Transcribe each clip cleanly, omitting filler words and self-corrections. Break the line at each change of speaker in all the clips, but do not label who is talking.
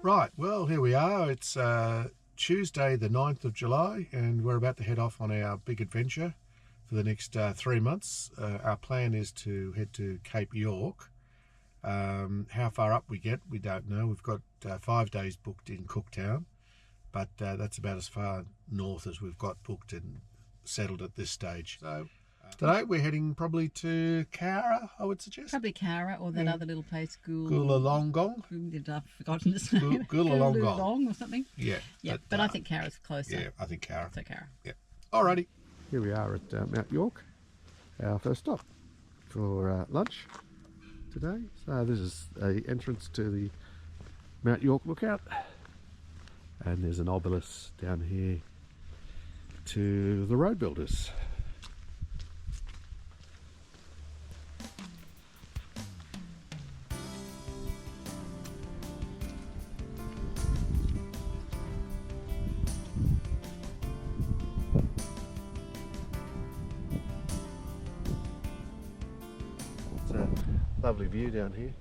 Right, well, here we are. It's Tuesday, the 9th of July, and we're about to head off on our big adventure for the next 3 months. Our plan is to head to Cape York. How far up we get, we don't know. We've got 5 days booked in Cooktown, but that's about as far north as we've got booked and settled at this stage. So today we're heading probably to Cowra, I would suggest.
Probably Cowra or that other little place,
Goolalongong.
I've forgotten its name.
Goolalongong
or something.
Yeah.
But I think Cowra's closer.
Yeah, I think Cowra.
So Cowra.
Yeah. Alrighty.
Here we are at Mount York, our first stop for lunch today. So this is the entrance to the Mount York lookout, and there's an obelisk down here to the road builders. It's a lovely view down here.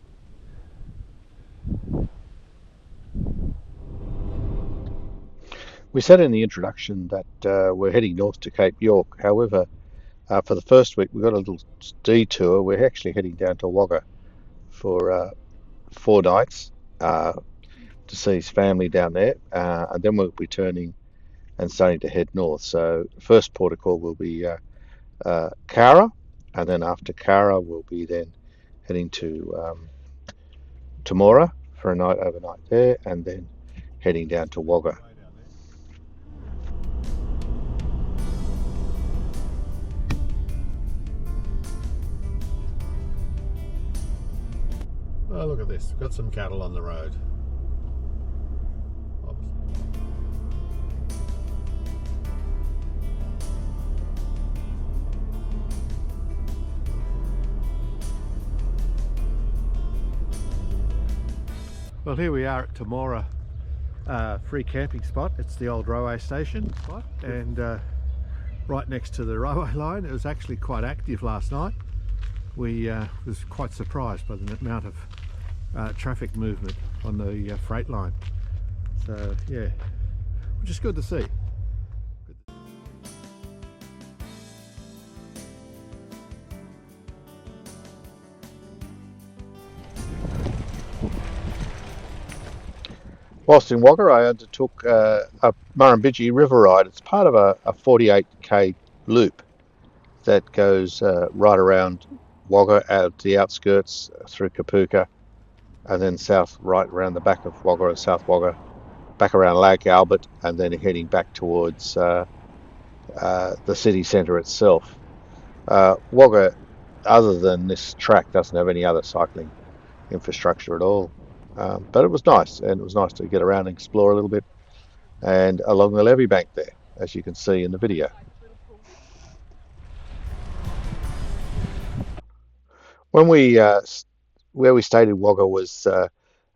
We said in the introduction that we're heading north to Cape York. However, for the first week, we got a little detour. We're actually heading down to Wagga for 4 nights to see his family down there, and then we'll be turning and starting to head north. So, first port of call will be Cowra, and then after Cowra, we'll be then heading to Temora for a night overnight there, and then heading down to Wagga.
Oh, look at this. We've got some cattle on the road.
Well, here we are at Temora free camping spot. It's the old railway station spot, and right next to the railway line. It was actually quite active last night. We was quite surprised by the amount of traffic movement on the freight line. So yeah, which is good to see.
Whilst in Wagga, I undertook a Murrumbidgee river ride. It's part of a 48k loop that goes right around Wagga, out the outskirts through Kapooka, and then south right around the back of Wagga and South Wagga, back around Lake Albert, and then heading back towards the city centre itself. Wagga, other than this track, doesn't have any other cycling infrastructure at all. But it was nice, and it was nice to get around and explore a little bit, and along the levee bank there, as you can see in the video. When where we stayed in Wagga was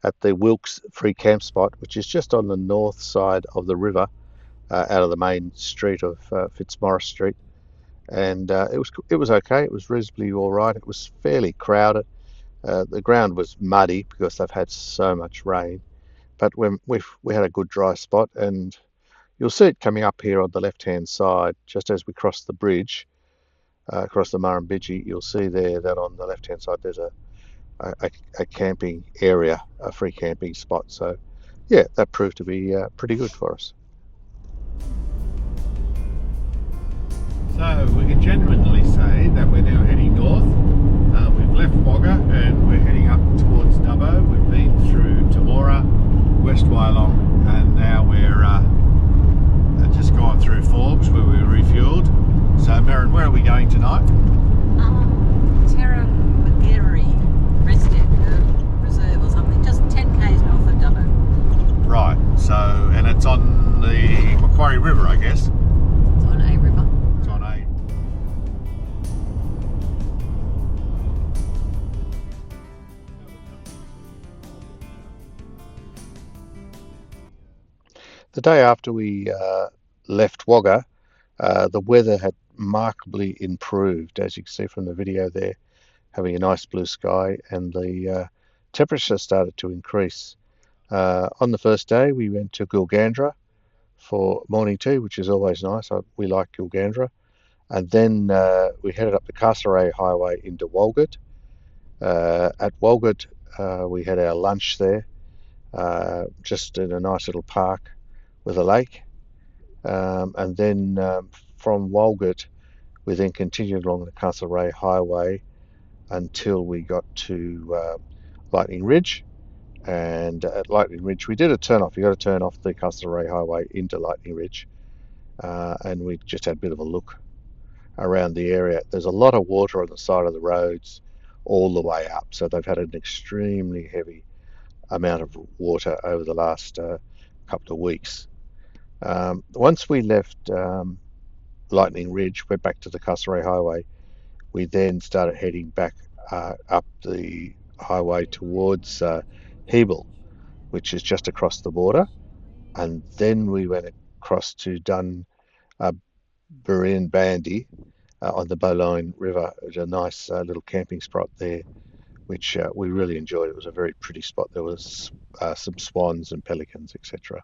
at the Wilkes free camp spot, which is just on the north side of the river, out of the main street of Fitzmaurice Street, and it was okay. It was reasonably all right. It was fairly crowded. The ground was muddy because they've had so much rain, but we had a good dry spot, and you'll see it coming up here on the left-hand side, just as we cross the bridge across the Murrumbidgee. You'll see there that on the left-hand side there's a camping area, a free camping spot. So yeah, that proved to be pretty good for us.
So we can genuinely say that we're now heading north. We've left Wagga and we're heading up towards Dubbo. We've been through Temora, West Wyalong, and now we're just gone through Forbes where we refuelled. So Merrin, where are we going tonight?
Terra McGarry Rest Reserve or something, just 10 k's north of Dubbo.
Right, so, and it's on the Macquarie River, I guess.
It's on a river.
It's on a...
The day after we left Wagga, the weather had markedly improved, as you can see from the video there, having a nice blue sky, and the temperature started to increase. On the first day, we went to Gulgandra for morning tea, which is always nice. We like Gulgandra. And then we headed up the Castlereagh Highway into Walgett. At Walgett, we had our lunch there, just in a nice little park with a lake. And then from Walgett, we then continued along the Castlereagh Highway until we got to Lightning Ridge. And at Lightning Ridge, we did a turn off. You got to turn off the Castlereagh Highway into Lightning Ridge, and we just had a bit of a look around the area. There's a lot of water on the side of the roads all the way up, so they've had an extremely heavy amount of water over the last couple of weeks. Once we left Lightning Ridge, went back to the Castlereagh Highway, we then started heading back up the highway towards Hebel, which is just across the border. And then we went across to Dun Bandy on the Bowline River. It was a nice little camping spot there, which we really enjoyed. It was a very pretty spot. There was some swans and pelicans, etc.